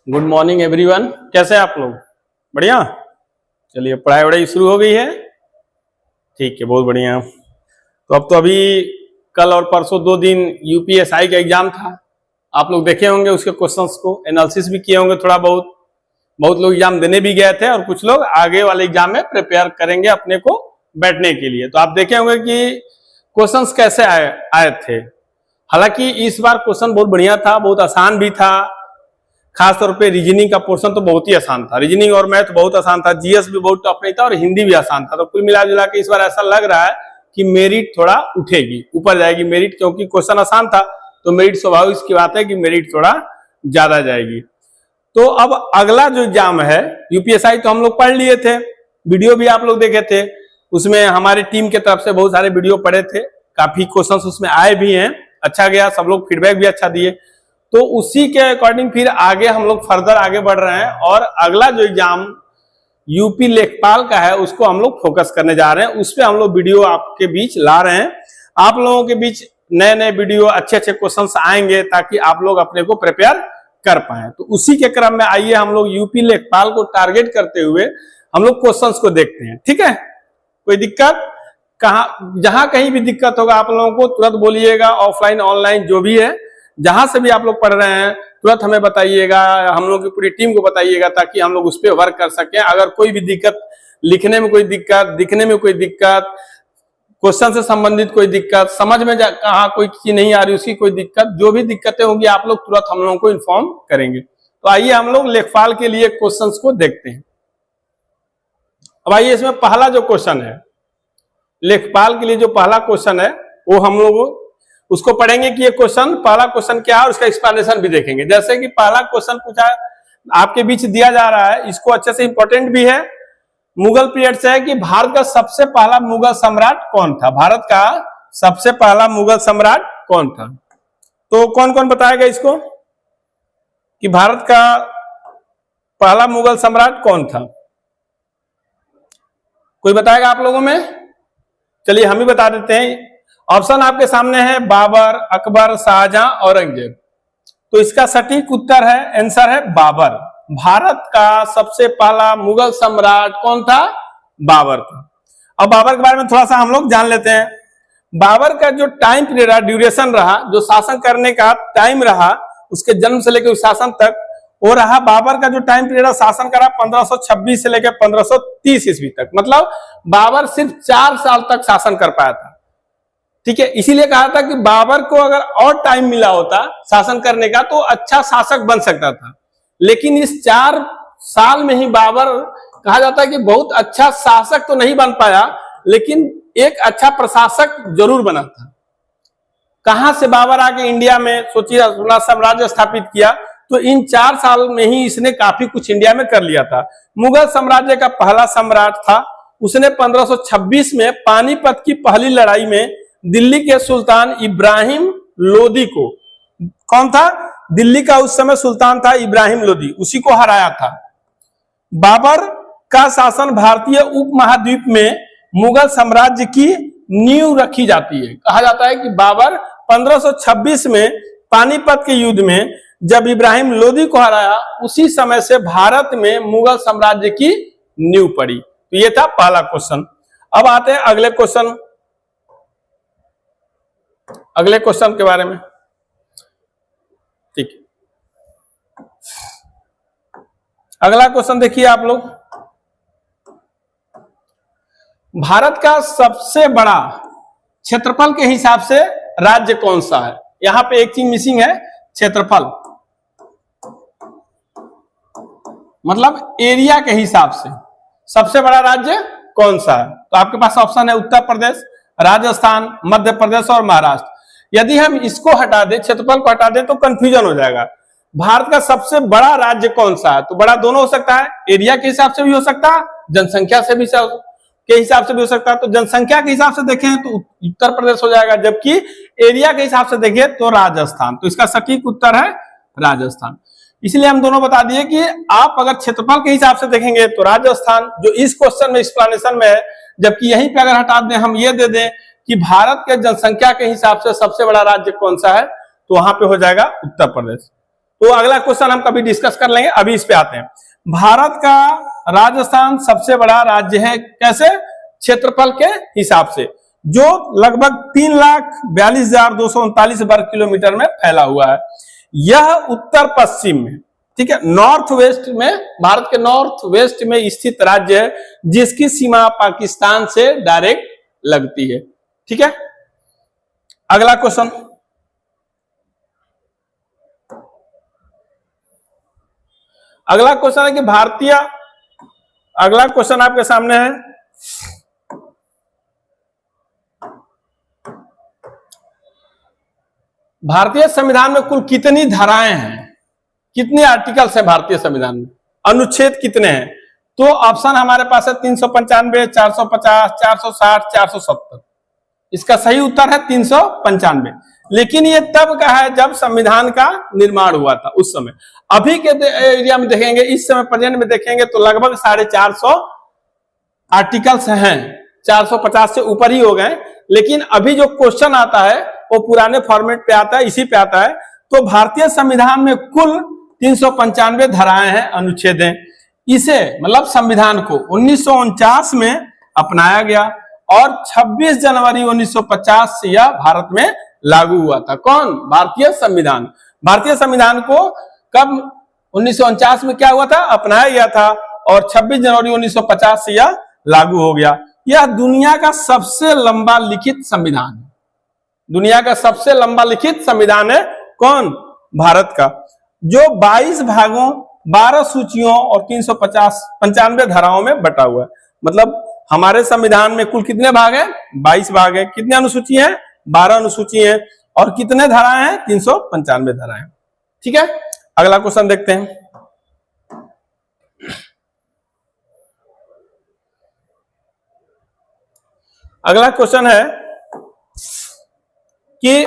Good morning everyone. कैसे हैं आप लोग? बढ़िया। चलिए पढ़ाई वढ़ाई शुरू हो गई है। ठीक है, बहुत बढ़िया। तो अब तो अभी कल और परसों 2 दिन यूपीएसआई का एग्जाम था। आप लोग देखे होंगे उसके क्वेश्चंस को, एनालिसिस भी किए होंगे थोड़ा बहुत। बहुत लोग एग्जाम देने भी गए थे और कुछ लोग आगे वाले एग्जाम में प्रिपेयर करेंगे अपने को बैठने के लिए। तो आप देखे होंगे कि क्वेश्चंस कैसे आए थे। हालांकि इस बार क्वेश्चन बहुत बढ़िया था, बहुत आसान भी था। खास तौर पे रीजनिंग का पोर्शन तो बहुत ही आसान था। रीजनिंग और मैथ बहुत आसान था, जीएस भी बहुत टफ नहीं था और हिंदी भी आसान था। तो कुल मिला जुला के इस बार ऐसा लग रहा है कि मेरिट थोड़ा उठेगी, ऊपर जाएगी मेरिट, क्योंकि क्वेश्चन आसान था तो मेरिट स्वाभाविक की बात है कि मेरिट थोड़ा ज्यादा जाएगी। तो अब अगला जो एग्जाम है यूपीएसआई तो हम लोग पढ़ लिए थे, वीडियो भी आप लोग देखे थे। उसमें हमारी टीम के तरफ से बहुत सारे वीडियो पढ़े थे, काफी क्वेश्चंस उसमें आए भी हैं, अच्छा गया, सब लोग फीडबैक भी अच्छा दिए। तो उसी के अकॉर्डिंग फिर आगे हम लोग फर्दर आगे बढ़ रहे हैं और अगला जो एग्जाम यूपी लेखपाल का है उसको हम लोग फोकस करने जा रहे हैं। उस पर हम लोग वीडियो आपके बीच ला रहे हैं। आप लोगों के बीच नए नए वीडियो, अच्छे अच्छे क्वेश्चंस आएंगे ताकि आप लोग अपने को प्रिपेयर कर पाए। तो उसी के क्रम में आइए हम लोग यूपी लेखपाल को टारगेट करते हुए हम लोग क्वेश्चंस को देखते हैं। ठीक है, कोई दिक्कत? जहां कहीं भी दिक्कत होगा आप लोगों को तुरंत बोलिएगा, ऑफलाइन ऑनलाइन जो भी है, जहां से भी आप लोग पढ़ रहे हैं तुरंत हमें बताइएगा, हम लोग की पूरी टीम को बताइएगा ताकि हम लोग उस पर वर्क कर सकें। अगर कोई भी दिक्कत, लिखने में कोई दिक्कत, दिखने में कोई दिक्कत, क्वेश्चन से संबंधित कोई दिक्कत, समझ में कहाँ कोई चीज नहीं आ रही उसकी कोई दिक्कत, जो भी दिक्कतें होंगी आप लोग तुरंत हम लोगों को इन्फॉर्म करेंगे। तो आइए हम लोग लेखपाल के लिए क्वेश्चंस को देखते हैं। अब आइए इसमें पहला जो क्वेश्चन है, लेखपाल के लिए जो पहला क्वेश्चन है वो हम लोग उसको पढ़ेंगे कि ये क्वेश्चन, पहला क्वेश्चन क्या है और उसका एक्सप्लेनेशन भी देखेंगे। जैसे कि पहला क्वेश्चन पूछा आपके बीच दिया जा रहा है, इसको अच्छे से इंपॉर्टेंट भी है, मुगल पीरियड से है कि भारत का सबसे पहला मुगल सम्राट कौन था? भारत का सबसे पहला मुगल सम्राट कौन था? तो कौन कौन बताएगा इसको कि भारत का पहला मुगल सम्राट कौन था? कोई बताएगा आप लोगों में? चलिए हम ही बता देते हैं। ऑप्शन आपके सामने है बाबर, अकबर, शाहजहां, औरंगजेब। तो इसका सटीक उत्तर है, आंसर है बाबर। भारत का सबसे पहला मुगल सम्राट कौन था? बाबर था। अब बाबर के बारे में थोड़ा सा हम लोग जान लेते हैं। बाबर का जो टाइम पीरियड रहा, ड्यूरेशन रहा, जो शासन करने का टाइम रहा, उसके जन्म से लेकर शासन तक, वो रहा बाबर का जो टाइम पीरियड शासन करा 1526 से लेकर 1530 ईस्वी तक। मतलब बाबर सिर्फ 4 साल तक शासन कर पाया था। ठीक है, इसीलिए कहा था कि बाबर को अगर और टाइम मिला होता शासन करने का तो अच्छा शासक बन सकता था। लेकिन इस 4 साल में ही बाबर, कहा जाता है कि बहुत अच्छा शासक तो नहीं बन पाया लेकिन एक अच्छा प्रशासक जरूर बना था। कहां से बाबर आके इंडिया में सोचिए अपना साम्राज्य स्थापित किया, तो इन 4 साल में ही इसने काफी कुछ इंडिया में कर लिया था। मुगल साम्राज्य का पहला सम्राट था। उसने 1526 में पानीपत की पहली लड़ाई में दिल्ली के सुल्तान इब्राहिम लोदी को, कौन था? दिल्ली का उस समय सुल्तान था इब्राहिम लोदी, उसी को हराया था। बाबर का शासन भारतीय उपमहाद्वीप में मुगल साम्राज्य की नींव रखी जाती है। कहा जाता है कि बाबर 1526 में पानीपत के युद्ध में जब इब्राहिम लोदी को हराया, उसी समय से भारत में मुगल साम्राज्य की नींव पड़ी। तो ये था पहला क्वेश्चन। अब आते हैं अगले क्वेश्चन, अगले क्वेश्चन के बारे में। ठीक है, अगला क्वेश्चन देखिए आप लोग। भारत का सबसे बड़ा क्षेत्रफल के हिसाब से राज्य कौन सा है? यहां पे एक चीज मिसिंग है, क्षेत्रफल, मतलब एरिया के हिसाब से सबसे बड़ा राज्य कौन सा है? तो आपके पास ऑप्शन है उत्तर प्रदेश, राजस्थान, मध्य प्रदेश और महाराष्ट्र। यदि हम इसको हटा दें, क्षेत्रफल को हटा दें, तो कंफ्यूजन हो जाएगा। भारत का सबसे बड़ा राज्य कौन सा है? तो बड़ा दोनों हो सकता है, एरिया के हिसाब से भी हो सकता है, जनसंख्या से भी के हिसाब से भी हो सकता है। तो जनसंख्या के हिसाब से देखें तो उत्तर प्रदेश हो जाएगा, जबकि एरिया के हिसाब से देखें तो राजस्थान। तो इसका सटीक उत्तर है राजस्थान। इसलिए हम दोनों बता दिए कि आप अगर क्षेत्रफल के हिसाब से देखेंगे तो राजस्थान, जो इस क्वेश्चन में एक्सप्लेनेशन में है, जबकि यहीं पे अगर हटा दें, हम ये दे दें कि भारत के जनसंख्या के हिसाब से सबसे बड़ा राज्य कौन सा है, तो वहां पे हो जाएगा उत्तर प्रदेश। तो अगला क्वेश्चन हम कभी डिस्कस कर लेंगे, अभी इस पे आते हैं। भारत का राजस्थान सबसे बड़ा राज्य है, कैसे? क्षेत्रफल के हिसाब से, जो लगभग 3,42,239 वर्ग किलोमीटर में फैला हुआ है। यह उत्तर पश्चिम में, ठीक है, नॉर्थ वेस्ट में, भारत के नॉर्थ वेस्ट में स्थित राज्य है, जिसकी सीमा पाकिस्तान से डायरेक्ट लगती है। ठीक है, अगला क्वेश्चन। अगला क्वेश्चन है कि अगला क्वेश्चन आपके सामने है, भारतीय संविधान में कुल कितनी धाराएं हैं, कितने आर्टिकल्स हैं भारतीय संविधान में, अनुच्छेद कितने हैं? तो ऑप्शन हमारे पास है 395, 450, 460, 470। इसका सही उत्तर है 395। लेकिन ये तब का है जब संविधान का निर्माण हुआ था, उस समय। अभी के एरिया में देखेंगे, इस समय प्रेजेंट में देखेंगे तो लगभग 450 आर्टिकल्स हैं, 450 से ऊपर ही हो गए। लेकिन अभी जो क्वेश्चन आता है वो पुराने फॉर्मेट पे आता है, इसी पे आता है। तो भारतीय संविधान में कुल 395 धाराएं हैं, अनुच्छेद हैं। इसे मतलब संविधान को 1949 में अपनाया गया और 26 जनवरी 1950 से यह भारत में लागू हुआ था। कौन? भारतीय संविधान। भारतीय संविधान को कब 1949 में क्या हुआ था? अपनाया गया था और 26 जनवरी 1950 से यह लागू हो गया। यह दुनिया का सबसे लंबा लिखित संविधान है। दुनिया का सबसे लंबा लिखित संविधान है कौन? भारत का, जो 22 भागों, 12 सूचियों और 395 धाराओं में बटा हुआ है। मतलब हमारे संविधान में कुल कितने भाग हैं? 22 भाग हैं। कितने अनुसूची हैं? 12 अनुसूची हैं। और कितने धाराएं हैं? 395 धाराएं। ठीक है, अगला क्वेश्चन देखते हैं। अगला क्वेश्चन है कि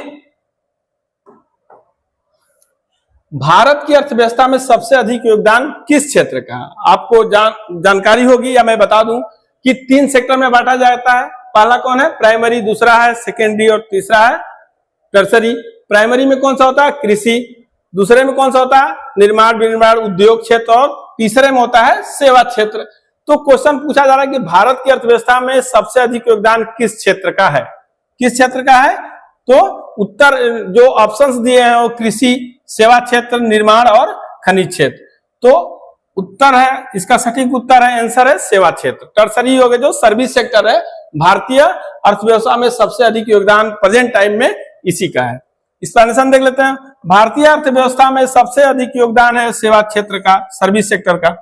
भारत की अर्थव्यवस्था में सबसे अधिक योगदान किस क्षेत्र का है? आपको जानकारी होगी या मैं बता दूं कि 3 सेक्टर में बांटा जाता है। पहला कौन है? प्राइमरी, दूसरा है सेकेंडरी और तीसरा है टर्सरी। प्राइमरी में कौन सा होता है? कृषि। दूसरे में कौन सा होता है? निर्माण विनिर्माण उद्योग क्षेत्र। और तीसरे में होता है सेवा क्षेत्र। तो क्वेश्चन पूछा जा रहा है कि भारत की अर्थव्यवस्था में सबसे अधिक योगदान किस क्षेत्र का है? किस क्षेत्र का है? तो उत्तर जो ऑप्शंस दिए हैं वो कृषि, सेवा क्षेत्र, निर्माण और खनिज क्षेत्र। तो उत्तर है, इसका सटीक उत्तर है, आंसर है सेवा क्षेत्र। टर्सरी हो गया जो सर्विस सेक्टर है। भारतीय अर्थव्यवस्था में सबसे अधिक योगदान प्रेजेंट टाइम में इसी का है। एक्सप्लेनेशन देख लेते हैं। भारतीय अर्थव्यवस्था में सबसे अधिक योगदान है सेवा क्षेत्र का, सर्विस सेक्टर का।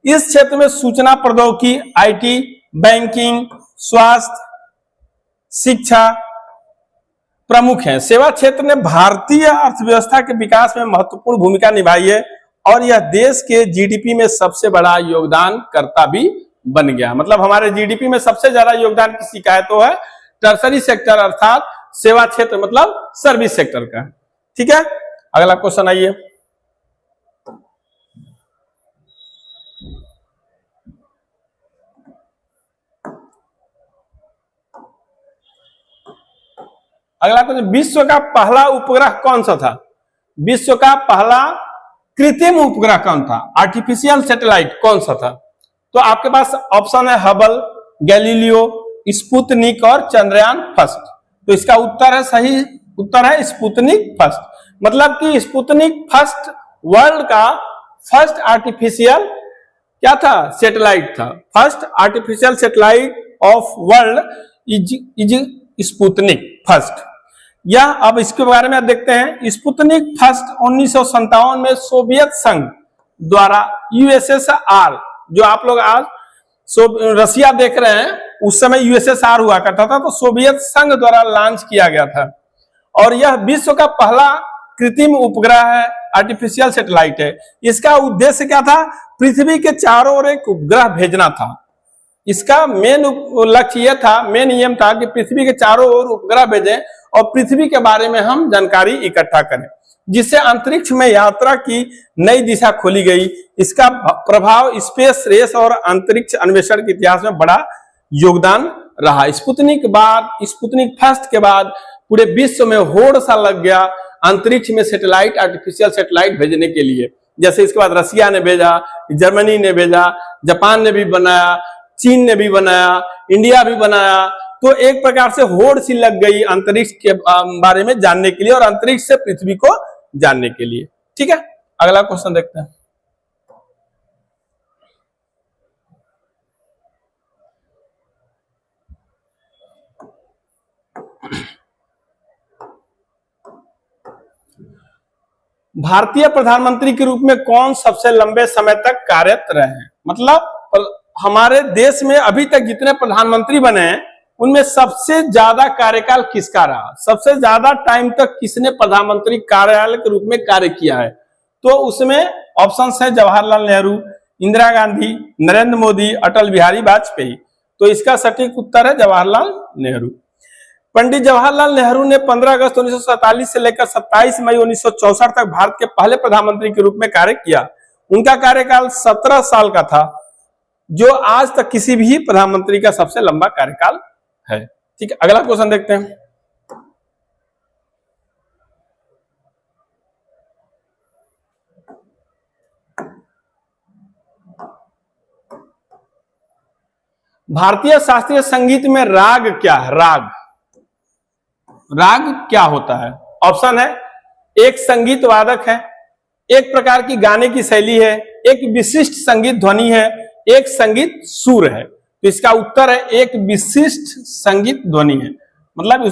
इस क्षेत्र में सूचना प्रौद्योगिकी, आईटी, बैंकिंग, स्वास्थ्य, शिक्षा प्रमुख हैं। सेवा क्षेत्र ने भारतीय अर्थव्यवस्था के विकास में महत्वपूर्ण भूमिका निभाई है और यह देश के जीडीपी में सबसे बड़ा योगदानकर्ता भी बन गया। मतलब हमारे जीडीपी में सबसे ज्यादा योगदान किसी का है तो है टर्सरी सेक्टर, अर्थात सेवा क्षेत्र, मतलब सर्विस सेक्टर का। ठीक है, अगला क्वेश्चन आइए। अगला क्वेश्चन, विश्व का पहला उपग्रह कौन सा था? विश्व का पहला कृत्रिम उपग्रह कौन था? आर्टिफिशियल सैटेलाइट कौन सा था? तो आपके पास ऑप्शन है हबल, गैलीलियो, स्पुतनिक और चंद्रयान फर्स्ट। तो इसका उत्तर है, सही उत्तर है स्पुतनिक फर्स्ट। मतलब कि स्पुतनिक फर्स्ट वर्ल्ड का फर्स्ट आर्टिफिशियल क्या था? सैटेलाइट था। First artificial satellite of world is Sputnik first. यह, अब इसके बारे में देखते हैं। स्पुतनिक फर्स्ट 1957 में सोवियत संघ द्वारा, यूएसएसआर, जो आप लोग आज रसिया देख रहे हैं, उस समय यूएसएसआर हुआ करता था, तो सोवियत संघ द्वारा लॉन्च किया गया था। और यह विश्व का पहला कृत्रिम उपग्रह है, आर्टिफिशियल सैटेलाइट है। इसका उद्देश्य क्या था? पृथ्वी के चारों ओर एक उपग्रह भेजना था। इसका मेन लक्ष्य यह था, मेन एम था कि पृथ्वी के चारों ओर उपग्रह भेजें और पृथ्वी के बारे में हम जानकारी इकट्ठा करें, जिससे अंतरिक्ष में यात्रा की नई दिशा खोली गई। इसका प्रभाव स्पेस रेस और अंतरिक्ष अन्वेषण के इतिहास में बड़ा योगदान रहा। स्पुतनिक फर्स्ट के बाद पूरे विश्व में होड़ सा लग गया। अंतरिक्ष में सैटेलाइट, आर्टिफिशियल सैटेलाइट भेजने के लिए। जैसे इसके बाद रसिया ने भेजा, जर्मनी ने भेजा, जापान ने भी बनाया, चीन ने भी बनाया, इंडिया भी बनाया। तो एक प्रकार से होड़ सी लग गई अंतरिक्ष के बारे में जानने के लिए और अंतरिक्ष से पृथ्वी को जानने के लिए। ठीक है, अगला क्वेश्चन देखते हैं। भारतीय प्रधानमंत्री के रूप में कौन सबसे लंबे समय तक कार्यरत रहे हैं? मतलब हमारे देश में अभी तक जितने प्रधानमंत्री बने हैं उनमें सबसे ज्यादा कार्यकाल किसका रहा, सबसे ज्यादा टाइम तक किसने प्रधानमंत्री कार्यालय के रूप में कार्य किया है? तो उसमें ऑप्शंस है जवाहरलाल नेहरू, इंदिरा गांधी, नरेंद्र मोदी, अटल बिहारी वाजपेयी। तो इसका सटीक उत्तर है जवाहरलाल नेहरू। पंडित जवाहरलाल नेहरू ने 15 अगस्त 1947 से लेकर 27 मई 1964 तक भारत के पहले प्रधानमंत्री के रूप में कार्य किया। उनका कार्यकाल 17 साल का था, जो आज तक किसी भी प्रधानमंत्री का सबसे लंबा कार्यकाल है। ठीक है, अगला क्वेश्चन देखते हैं। भारतीय शास्त्रीय संगीत में राग क्या है? राग क्या होता है? ऑप्शन है, एक संगीत वादक है, एक प्रकार की गाने की शैली है, एक विशिष्ट संगीत ध्वनि है, एक संगीत सुर है। तो इसका उत्तर है एक विशिष्ट संगीत ध्वनि है। मतलब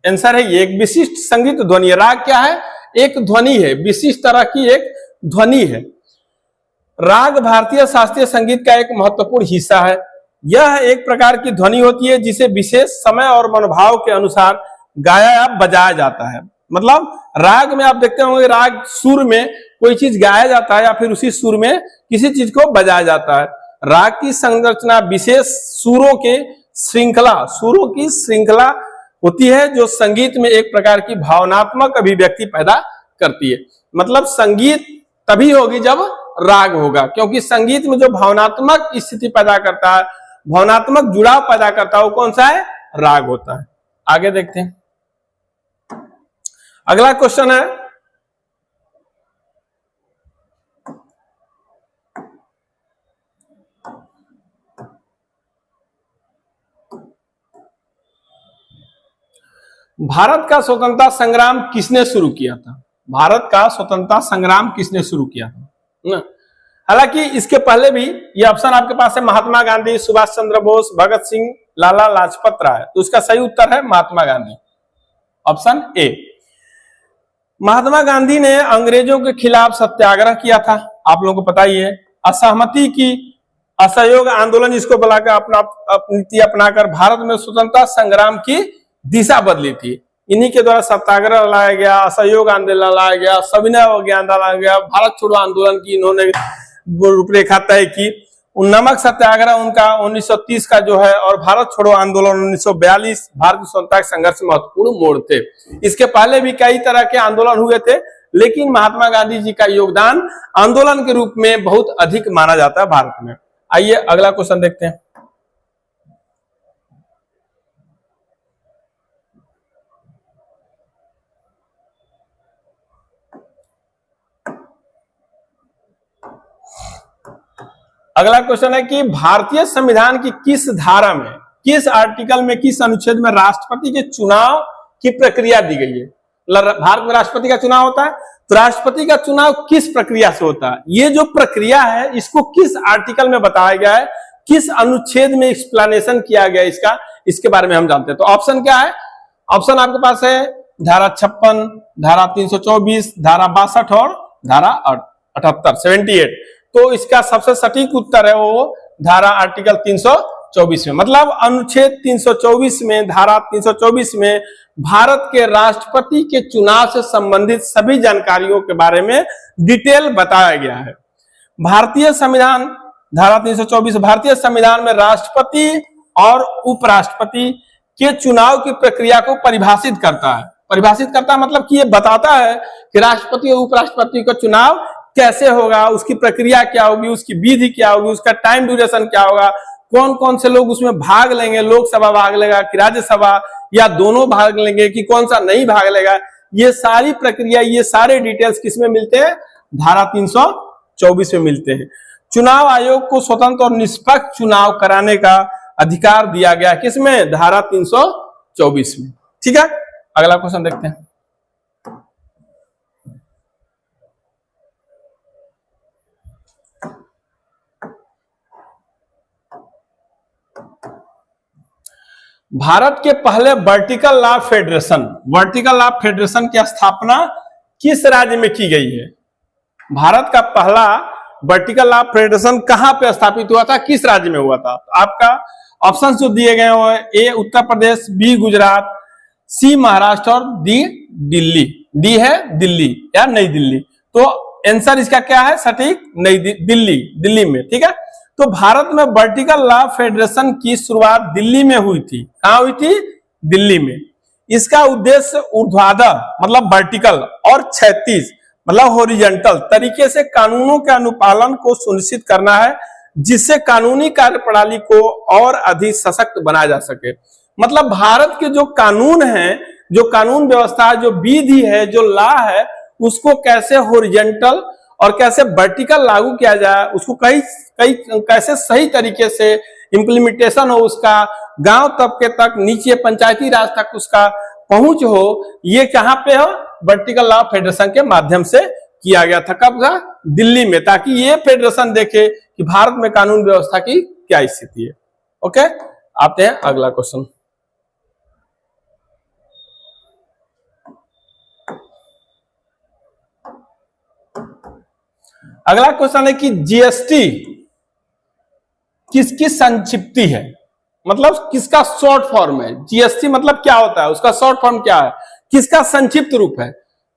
आंसर है ये, एक विशिष्ट संगीत ध्वनि है। राग क्या है? एक ध्वनि है, विशिष्ट तरह की एक ध्वनि है। राग भारतीय शास्त्रीय संगीत का एक महत्वपूर्ण हिस्सा है। यह एक प्रकार की ध्वनि होती है जिसे विशेष समय और मनोभाव के अनुसार गाया या बजाया जाता है। मतलब राग में आप देखते होंगे, राग सुर में कोई चीज गाया जाता है या फिर उसी सुर में किसी चीज को बजाया जाता है। राग की संरचना विशेष सुरों की श्रृंखला होती है जो संगीत में एक प्रकार की भावनात्मक अभिव्यक्ति पैदा करती है। मतलब संगीत तभी होगी जब राग होगा, क्योंकि संगीत में जो भावनात्मक स्थिति पैदा करता है, भावनात्मक जुड़ाव पैदा करता है, वो कौन सा है? राग होता है। आगे देखते हैं, अगला क्वेश्चन है, भारत का स्वतंत्रता संग्राम किसने शुरू किया था? भारत का स्वतंत्रता संग्राम किसने शुरू किया था? हालांकि इसके पहले भी ये ऑप्शन आपके पास है, महात्मा गांधी, सुभाष चंद्र बोस, भगत सिंह, लाला लाजपत राय। तो उसका सही उत्तर है महात्मा गांधी, ऑप्शन ए। महात्मा गांधी ने अंग्रेजों के खिलाफ सत्याग्रह किया था, आप लोगों को पता ही है। असहमति की असहयोग आंदोलन इसको बुलाकर अपना नीति अपनाकर भारत में स्वतंत्रता संग्राम की दिशा बदली थी। इन्हीं के द्वारा सत्याग्रह लाया गया, असहयोग आंदोलन लाया गया, सविनय अवज्ञा लाया गया, भारत छोड़ो आंदोलन की इन्होंने रूपरेखा तय की। नमक सत्याग्रह उनका 1930 का जो है, और भारत छोड़ो आंदोलन 1942 भारत स्वतंत्रता संघर्ष में महत्वपूर्ण मोड़ थे। इसके पहले भी कई तरह के आंदोलन हुए थे, लेकिन महात्मा गांधी जी का योगदान आंदोलन के रूप में बहुत अधिक माना जाता है भारत में। आइए अगला क्वेश्चन देखते हैं। अगला क्वेश्चन है कि भारतीय संविधान की किस धारा में, किस आर्टिकल में, किस अनुच्छेद में राष्ट्रपति के चुनाव की प्रक्रिया दी गई है? भारत में राष्ट्रपति का चुनाव होता है, तो राष्ट्रपति का चुनाव किस प्रक्रिया से होता है? ये जो प्रक्रिया है इसको किस आर्टिकल में बताया गया है, किस अनुच्छेद में एक्सप्लेनेशन किया गया इसका, इसके बारे में हम जानते हैं। तो ऑप्शन क्या है? ऑप्शन आपके पास है धारा 56, धारा 324, धारा 62 और धारा 78, 78। तो इसका सबसे सटीक उत्तर है वो धारा आर्टिकल 324 में। मतलब अनुच्छेद 324 में, धारा 324 में भारत के राष्ट्रपति के चुनाव से संबंधित सभी जानकारियों के बारे में डिटेल बताया गया है। भारतीय संविधान धारा 324 भारतीय संविधान में राष्ट्रपति और उपराष्ट्रपति के चुनाव की प्रक्रिया को परिभाषित करता है। परिभाषित करता है मतलब कि ये बताता है कि राष्ट्रपति और उपराष्ट्रपति का चुनाव कैसे होगा, उसकी प्रक्रिया क्या होगी, उसकी विधि क्या होगी, उसका टाइम ड्यूरेशन क्या होगा, कौन कौन से लोग उसमें भाग लेंगे, लोकसभा भाग लेगा कि राज्यसभा, या दोनों भाग लेंगे कि कौन सा नहीं भाग लेगा। ये सारी प्रक्रिया, ये सारे डिटेल्स किसमें मिलते हैं? धारा 324 में मिलते हैं। चुनाव आयोग को स्वतंत्र और निष्पक्ष चुनाव कराने का अधिकार दिया गया किसमें? धारा 324 में। ठीक है, अगला क्वेश्चन देखते हैं। भारत के पहले वर्टिकल लॉ फेडरेशन की स्थापना किस राज्य में की गई है? भारत का पहला वर्टिकल लॉ फेडरेशन कहां पे स्थापित हुआ था, किस राज्य में हुआ था? आपका ऑप्शन जो दिए गए हैं ए उत्तर प्रदेश, बी गुजरात, सी महाराष्ट्र और डी दिल्ली। डी है दिल्ली या नई दिल्ली। तो आंसर इसका क्या है सटीक? नई दिल्ली में। ठीक है, तो भारत में वर्टिकल लॉ फेडरेशन की शुरुआत दिल्ली में हुई थी। कहां हुई थी? दिल्ली में। इसका उद्देश्य ऊर्ध्वाधर मतलब वर्टिकल और क्षैतिज मतलब हॉरिजॉन्टल तरीके से कानूनों के अनुपालन को सुनिश्चित करना है, जिससे कानूनी कार्यप्रणाली को और अधिक सशक्त बनाया जा सके। मतलब भारत के जो कानून हैं, जो कानून व्यवस्था, जो विधि है, जो लॉ है, उसको कैसे हॉरिजॉन्टल और कैसे वर्टिकल लागू किया जाए, उसको कैसे सही तरीके से इंप्लीमेंटेशन हो, उसका गांव तबके तक, नीचे पंचायती राज तक उसका पहुंच हो, ये कहां पे हो? वर्टिकल लॉ फेडरेशन के माध्यम से किया गया था। कब था? दिल्ली में, ताकि ये फेडरेशन देखे कि भारत में कानून व्यवस्था की क्या स्थिति है। ओके, आते हैं अगला क्वेश्चन। अगला क्वेश्चन है कि जीएसटी किसकी संक्षिप्ति है, मतलब किसका शॉर्ट फॉर्म है? जीएसटी मतलब क्या होता है, उसका शॉर्ट फॉर्म क्या है, किसका संक्षिप्त रूप है?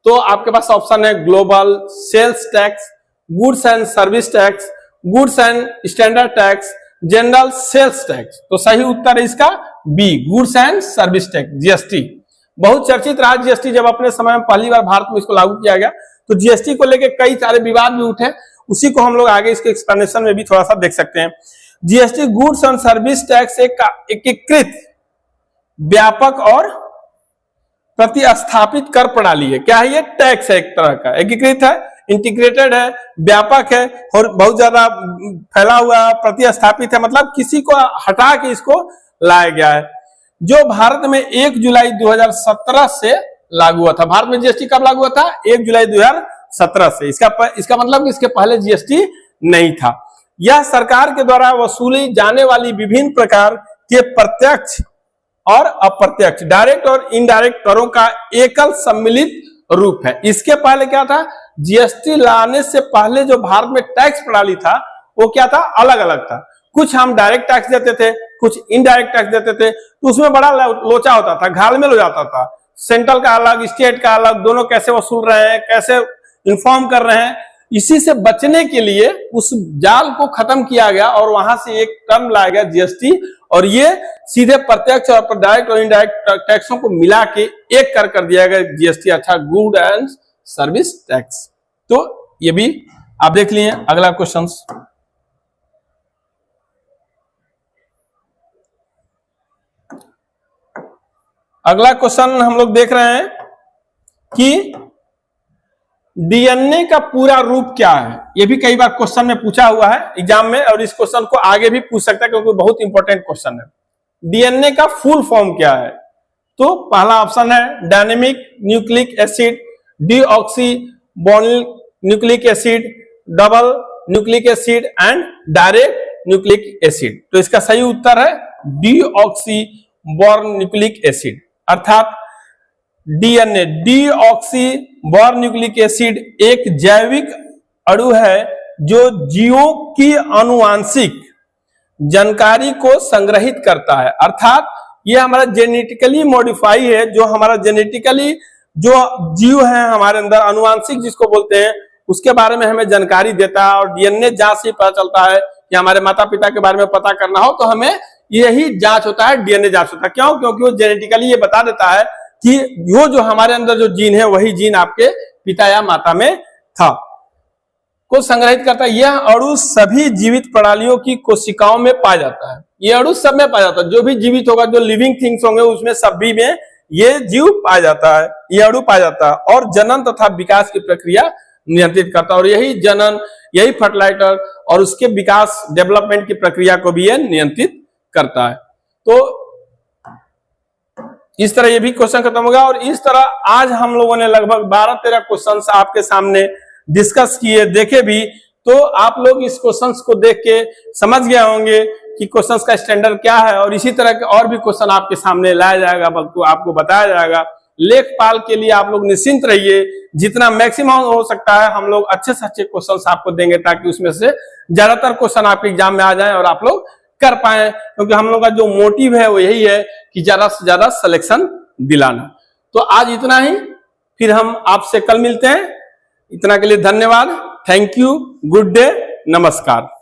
तो आपके पास ऑप्शन है global sales tax, goods and service tax, goods and standard tax, general sales tax. तो सही उत्तर है इसका B, goods and service tax, GST. बहुत चर्चित रहा जीएसटी, जब अपने समय में पहली बार भारत में इसको लागू किया गया तो जीएसटी को लेकर कई सारे विवाद भी उठे, उसी को हम लोग आगे इसके एक्सप्लेनेशन में भी थोड़ा सा देख सकते हैं। GST goods and service tax एक एकीकृत, व्यापक और प्रतिस्थापित कर प्रणाली है। क्या है ये? टैक्स है, एक तरह का एकीकृत है, इंटीग्रेटेड है, व्यापक है और बहुत ज्यादा फैला हुआ, प्रतिस्थापित है, मतलब किसी को हटा के इसको लाया गया है, जो भारत में 1 जुलाई 2017 से लागू हुआ था। भारत में जीएसटी कब लागू हुआ था? 1 जुलाई 2017 से। इसका मतलब कि इसके पहले जीएसटी नहीं था। यह सरकार के द्वारा वसूली जाने वाली विभिन्न प्रकार के प्रत्यक्ष और अप्रत्यक्ष, डायरेक्ट और इनडायरेक्ट करों का एकल सम्मिलित रूप है। इसके पहले क्या था? जीएसटी लाने से पहले जो भारत में टैक्स प्रणाली था वो क्या था? अलग अलग था। कुछ हम डायरेक्ट टैक्स देते थे, कुछ इनडायरेक्ट टैक्स देते थे, तो उसमें बड़ा लोचा होता था, घालमेल हो जाता था। सेंट्रल का अलग, स्टेट का अलग, दोनों कैसे वसूल रहे हैं, कैसे इन्फॉर्म कर रहे हैं। इसी से बचने के लिए उस जाल को खत्म किया गया और वहां से एक टर्म लाया गया जीएसटी, और ये सीधे प्रत्यक्ष और डायरेक्ट और इनडायरेक्ट टैक्सों को मिला के एक कर दिया गया जीएसटी, अच्छा गुड एंड सर्विस टैक्स। तो ये भी आप देख लिए। अगला क्वेश्चन, अगला क्वेश्चन हम लोग देख रहे हैं कि डीएनए का पूरा रूप क्या है। ये भी कई बार क्वेश्चन में पूछा हुआ है एग्जाम में, और इस क्वेश्चन को आगे भी पूछ सकता है क्योंकि बहुत इंपॉर्टेंट क्वेश्चन है। डीएनए का फुल फॉर्म क्या है? तो पहला ऑप्शन है dynamic nucleic acid, deoxy nucleic acid, double nucleic acid and direct nucleic acid. तो इसका सही उत्तर है डीऑक्सी न्यूक्लिक एसिड, अर्थात डीएनए डीऑक्सी न्यूक्लिक एसिड एक जैविक अणु है जो जीवों की आनुवांशिक जानकारी को संग्रहित करता है। अर्थात ये हमारा जेनेटिकली मॉडिफाई है, जो हमारा जेनेटिकली जो जीव है हमारे अंदर, आनुवांशिक जिसको बोलते हैं, उसके बारे में हमें जानकारी देता है। और डीएनए जांच से पता चलता है कि हमारे माता पिता के बारे में पता करना हो तो हमें यही जांच होता है, डीएनए जांच होता है। क्यों? क्योंकि वो जेनेटिकली ये बता देता है कि वो जो हमारे अंदर जो जीन है वही जीन आपके पिता या माता में था, को संग्रहित करता है। यह अणु सभी जीवित प्रणालियों की कोशिकाओं में पाया जाता है। यह अणु सब में पाया जाता है, जो भी जीवित होगा, जो लिविंग थिंग्स होंगे उसमें सभी में ये जीव पाया जाता है, ये अणु पाया जाता है और जनन तथा विकास की प्रक्रिया नियंत्रित करता है। और यही जनन, यही फर्टिलाइजर और उसके विकास डेवलपमेंट की प्रक्रिया को भी ये नियंत्रित करता है। तो इस तरह ये भी क्वेश्चन खत्म होगा। और इस तरह आज हम लोगों ने लगभग 12-13 क्वेश्चंस आपके सामने डिस्कस किए, देखे भी। तो आप लोग इस क्वेश्चंस को देख के समझ गए होंगे कि क्वेश्चंस का स्टैंडर्ड क्या है। और इसी तरह के और भी क्वेश्चन आपके सामने लाया जाएगा, बल्कि आपको बताया जाएगा। लेखपाल के लिए आप लोग निश्चिंत रहिए, जितना मैक्सिमम हो सकता है हम लोग अच्छे से अच्छे क्वेश्चंस आपको देंगे, ताकि उसमें से ज्यादातर क्वेश्चन आपके एग्जाम में आ जाए और आप लोग कर पाए। क्योंकि हम लोग का जो मोटिव है वो यही है कि ज्यादा से ज्यादा सिलेक्शन दिलाना। तो आज इतना ही, फिर हम आपसे कल मिलते हैं। इतना के लिए धन्यवाद। थैंक यू, गुड डे, नमस्कार।